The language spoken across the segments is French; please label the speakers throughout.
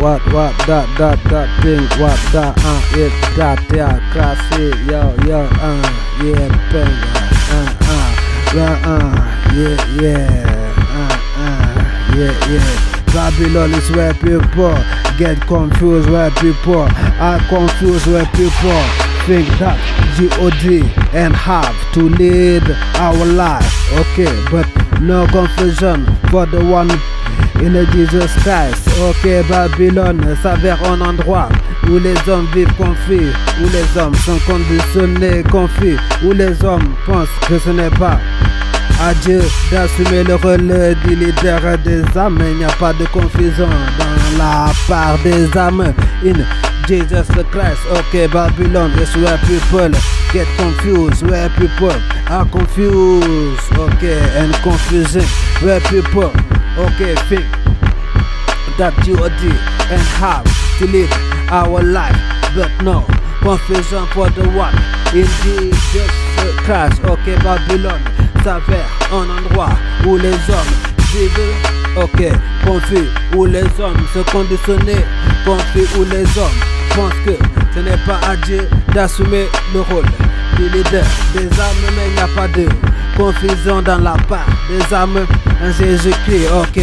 Speaker 1: what that thing, what that, it, that, yeah, classy, yeah, bang, yeah. Babylon is where people get confused, where people are confused, where people think that God and have to lead our life. Okay, but no confusion for the one in Jesus Christ. Ok, Babylone s'avère un endroit où les hommes vivent confus, où les hommes sont conditionnés, confus, où les hommes pensent que ce n'est pas à Dieu d'assumer le rôle du leader des âmes. Il n'y a pas de confusion dans la part des âmes. In Jesus Christ, okay, Babylon is where people get confused, where people are confused, okay, and confusing, where people, okay, think that God and have to live our life, but no confusion for the one in Jesus Christ, okay, Babylon s'avère un endroit où les hommes vivent, ok, confus, où les hommes se conditionnent, confus, où les hommes pensent que ce n'est pas à Dieu d'assumer le rôle du leader des âmes, mais il n'y a pas de confusion dans la part des âmes en Jésus-Christ, ok.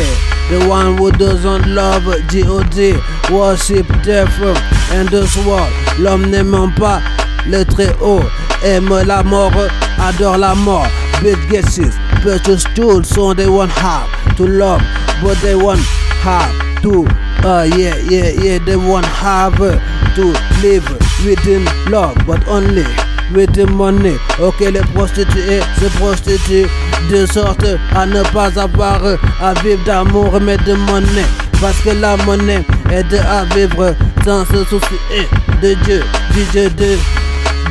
Speaker 1: The one who doesn't love God, worship devil and this world. L'homme n'aime pas le très haut, aime la mort, adore la mort. Bill Gates purchase tools, so they won't have to love, but they won't have to, they won't have to live within love, but only with the money. Ok, les prostituées se prostituent de sorte à ne pas avoir à vivre d'amour mais de monnaie, parce que la monnaie aide à vivre sans se soucier de Dieu, du Dieu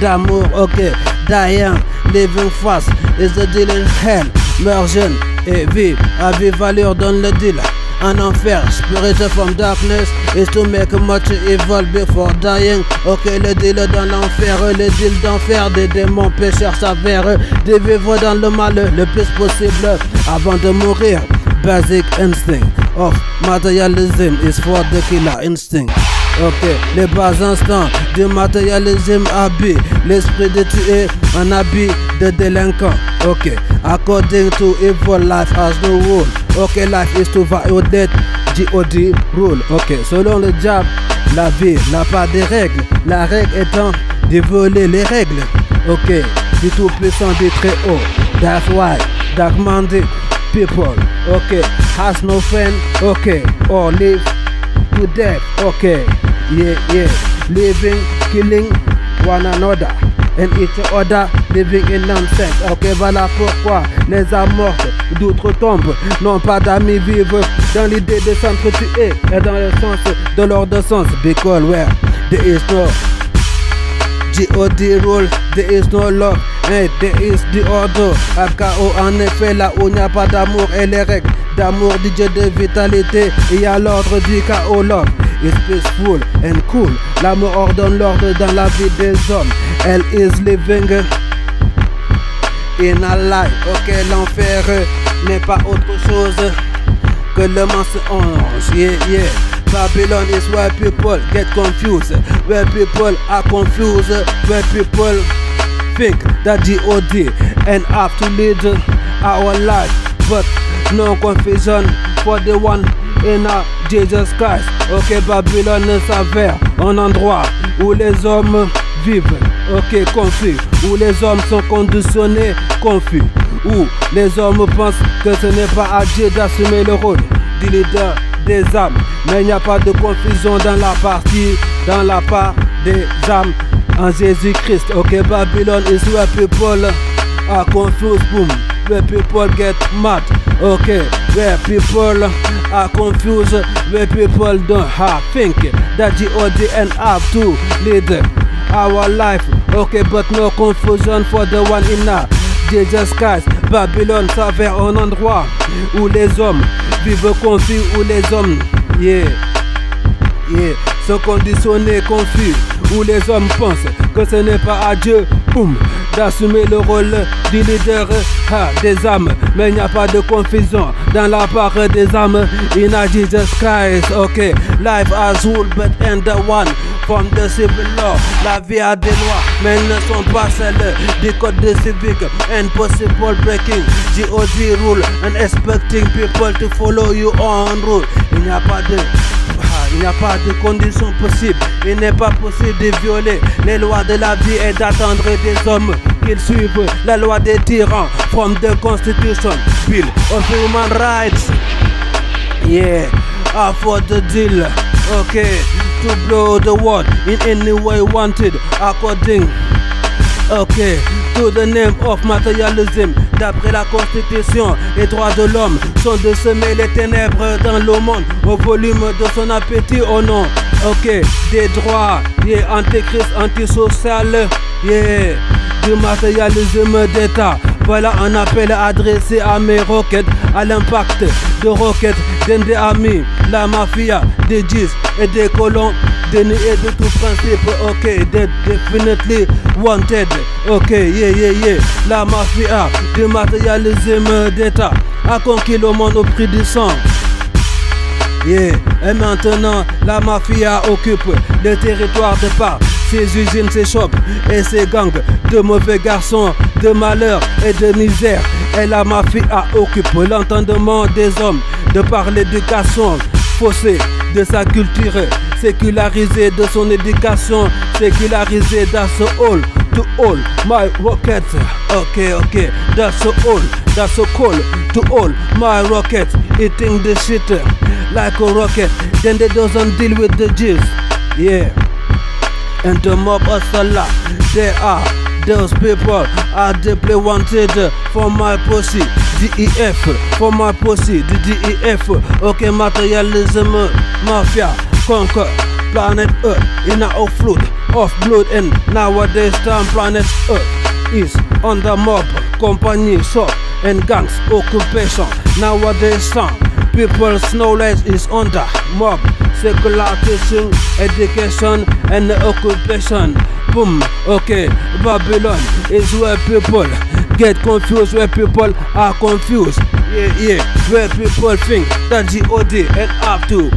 Speaker 1: d'amour. Ok, dying, living fast is the deal in hell. Meurs jeune et vis à vive valeur dans le deal. En enfer, spirit from darkness is to make much evil before dying. Ok, le deal dans l'enfer, le deal d'enfer des démons pécheurs s'avère de vivre dans le mal le plus possible avant de mourir. Basic instinct of materialism is for the killer instinct. Ok, les bas instants du matérialisme habillent l'esprit de tuer en habit de délinquant. Ok, according to evil, life has no rule. Ok, life is to violate God rule. Ok, selon le diable, la vie n'a pas de règles. La règle étant de voler les règles. Ok, du tout puissant, du très haut. That's why dark-minded people, ok, has no friend. Ok, or live to death. Ok, yeah, living, killing one another and each other, living in nonsense. Ok, voilà pourquoi les âmes mortes d'outre-tombe n'ont pas d'amis vivres dans l'idée de s'entretuer et dans le sens de leur sens. Because where there is no God rule, there is no love, and there is the order. AKO, en effet, là où il n'y a pas d'amour et les règles d'amour du Dieu de vitalité, il y a l'ordre du chaos. Love is peaceful and cool. L'amour ordonne l'ordre dans la vie des hommes. Elle is living in a lie. Ok, l'enfer n'est pas autre chose que le mensonge. Yeah. Babylon is where people get confused, where people are confused, where people think that God and have to lead our life, but no confusion for the one in Jesus Christ. Ok, Babylon s'avère un endroit où les hommes vivent, ok, confus, où les hommes sont conditionnés, confus, où les hommes pensent que ce n'est pas à Dieu d'assumer le rôle du leader des âmes, mais il n'y a pas de confusion dans la part des âmes en Jésus-Christ. Ok, Babylon is where people are confused, boom, where people get mad. Ok, where people are confused, where people don't have think that God and have to lead our life. Ok, but no confusion for the one in Jesus Christ. Babylon s'avère un endroit où les hommes vivent confus, où les hommes, sont conditionnés, confus, où les hommes pensent que ce n'est pas à Dieu, boum, d'assumer le rôle du leader des âmes. Mais il n'y a pas de confusion dans la part des âmes. In a Jesus Christ, ok. Life as rule but and the one from the civil law. La vie a des lois, mais elles ne sont pas celles du code de civic and possible breaking. God rule and expecting people to follow you on rule. Il n'y a pas de conditions possibles. Il n'est pas possible de violer les lois de la vie et d'attendre des hommes qu'ils suivent la loi des tyrans from the Constitution Bill of Human Rights. Yeah, for the deal. Okay, to blow the world in any way wanted according. Okay, to the name of materialism. D'après la Constitution, les droits de l'homme sont de semer les ténèbres dans le monde au volume de son appétit au nom. Ok, des droits, yeah, antéchrist, antisocial, yeah, du matérialisme d'État. Voilà un appel adressé à mes roquettes, à l'impact de roquettes des amis, la mafia, des djis et des colons, déniés de tout principe. Ok, definitely wanted. Ok, yeah. La mafia du matérialisme d'État a conquis le monde au prix du sang. Yeah, et maintenant la mafia occupe le territoire de part. Ses usines, ses shops et ses gangs de mauvais garçons, de malheur et de misère. Et la mafia occupe l'entendement des hommes de par l'éducation faussée de sa culture, sécularisée de son éducation, sécularisée dans ce hall. To all my rockets, okay, that's so cool. To all my rockets, eating the shit like a rocket. Then they doesn't deal with the G's, yeah. And the mob of Salah, they are those people are deeply wanted for my pussy. DEF for my pussy, the DEF. Okay, materialism, mafia, conquer planet Earth in a flood of blood, and nowadays time planet Earth is under mob, company, shop and gangs occupation. Nowadays time people's knowledge is under mob, secularization, education and occupation. Boom, okay, Babylon is where people get confused, where people are confused. Yeah, where people think that God and have to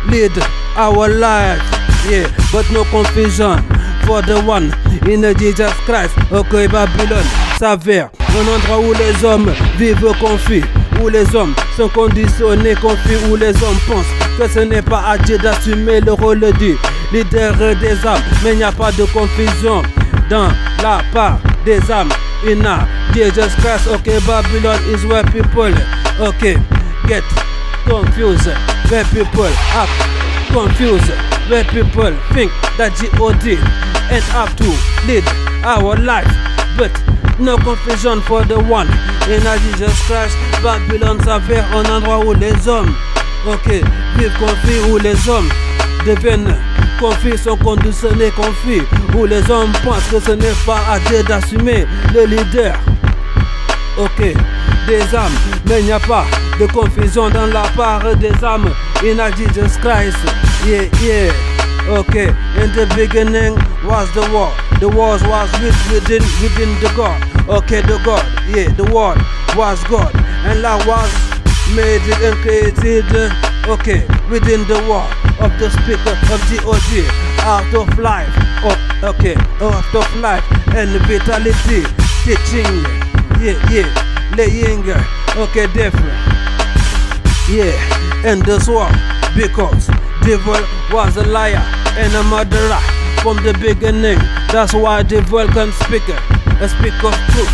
Speaker 1: lead our life, yeah, but no confusion for the one in Jesus Christ. Ok, Babylone s'avère un endroit où les hommes vivent confus, où les hommes sont conditionnés confus, où les hommes pensent que ce n'est pas à Dieu d'assumer le rôle du leader des âmes. Mais il n'y a pas de confusion dans la part des âmes. In Jesus Christ, okay, Babylon is where people, okay, get confused, where people act confused, where people think that God and have to lead our life, but no confusion for the one. In Jesus Christ, Babylon s'avère un endroit où les hommes, ok, vivent confus, où les hommes deviennent confus, sont conditionnés confus, où les hommes pensent que ce n'est pas à Dieu d'assumer le leader, ok, des âmes. Mais il n'y a pas de confusion dans la part des âmes. In Jesus Christ, yeah. Okay, in the beginning was the war. The war was within the God. Okay, the God, yeah, the word was God. And that was made and created, okay, within the word of the speaker of God, out of life, out of life and vitality, teaching, yeah, laying, okay, different, yeah, and this war, because devil was a liar and a murderer from the beginning. That's why devil can speak of truth.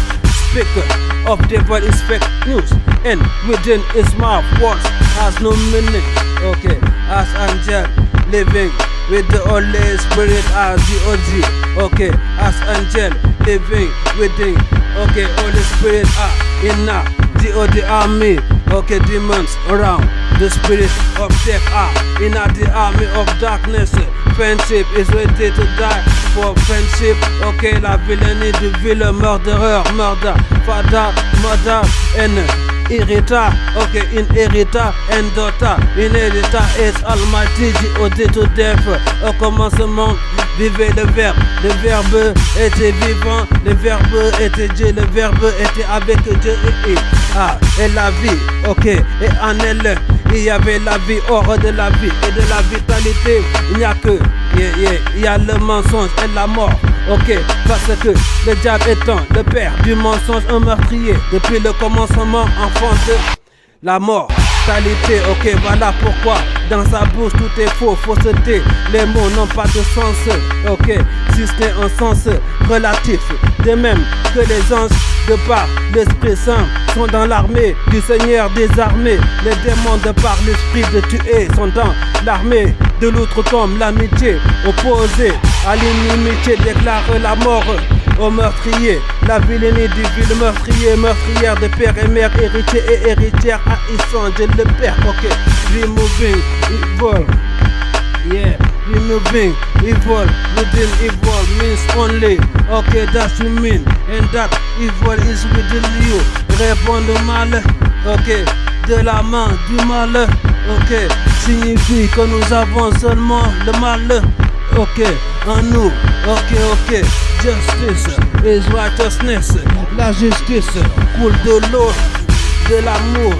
Speaker 1: Speaker of devil is fake news, and within his mouth words has no meaning. Okay, as angel living with the Holy Spirit as God. Okay, as angel living within. Okay, Holy Spirit in God army. Okay, demons around. The spirit of death in the army of darkness. Friendship is ready to die for friendship. Okay, la villainy du vilain murderer, murder, father, mother, and
Speaker 2: irrita, ok, inherita, endota, inédita, is almighty, G.O.D. to death. Au commencement, vivait le verbe était vivant, le verbe était Dieu, le verbe était avec Dieu et la vie, ok, et en elle, il y avait la vie, hors de la vie et de la vitalité, il n'y a que, il y a le mensonge et la mort. Ok, parce que le diable étant le père du mensonge, un meurtrier, depuis le commencement, enfant de la mort. Qualité, ok, voilà pourquoi dans sa bouche tout est faux, fausseté. Les mots n'ont pas de sens, ok, si ce n'est un sens relatif. De même que les anges, de par l'Esprit Saint, sont dans l'armée du Seigneur des armées. Les démons, de par l'esprit de tuer, sont dans l'armée de l'outre-tombe. L'amitié opposée à l'inimitié déclare la mort au meurtrier. La vilainie du vil meurtrier, meurtrière de père et mère, héritier et héritière haïssant de le père. Ok, removing evil, yeah, removing evil within evil means only, ok, that's you mean, and that evil is within you. Répondre mal, ok, de la main du mal, ok, signifie que nous avons seulement le mal, ok, en nous, ok, justice is righteousness, la justice coule de l'eau, de l'amour,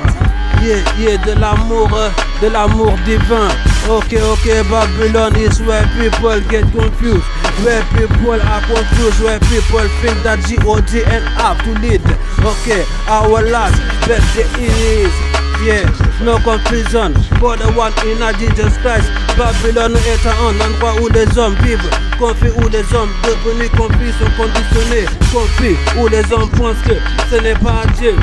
Speaker 2: yeah, de l'amour divin. Ok, Babylon is where people get confused, where people are confused, where people think that G.O.D. and have to lead, ok, our life, but there is, yeah, no confusion for the one in Jesus Christ. Babylone est un endroit où les hommes vivent confus, où les hommes devenus confus sont conditionnés, confus, où les hommes pensent que ce n'est pas à Dieu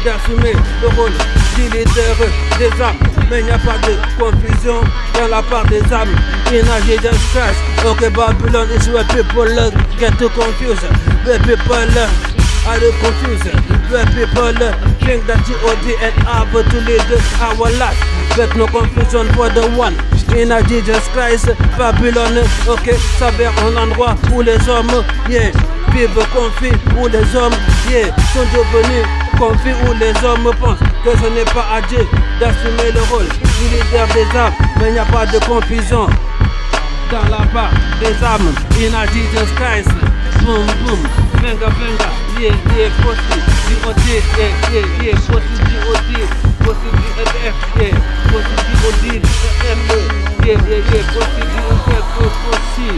Speaker 2: d'assumer le rôle du leader des âmes. Mais il n'y a pas de confusion dans la part des âmes. In Jesus Christ, okay, Babylon is where people get too confused, where people are confused, where people think that G.O.D. and have to lead our life, but no confusion for the one in Jesus Christ. Babylone, ok, s'avère un endroit où les hommes, yeah, vivent confus, où les hommes, yeah, sont devenus confus, où les hommes pensent que ce n'est pas à Dieu d'assumer le rôle du leader des âmes, mais il n'y a pas de confusion dans la part des âmes. In Jesus Christ, boom, boom, venga, yeah, pussy, G.O.D., yeah, pussy, G.O.D., pussy, G.F., yeah, pussy, G.O.D., yeah, pussy, G.O.D., pussy,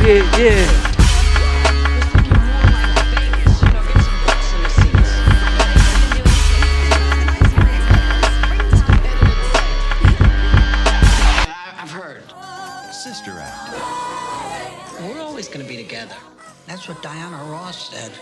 Speaker 2: yeah.
Speaker 3: Sister Act. We're always going to be together. That's what Diana Ross said.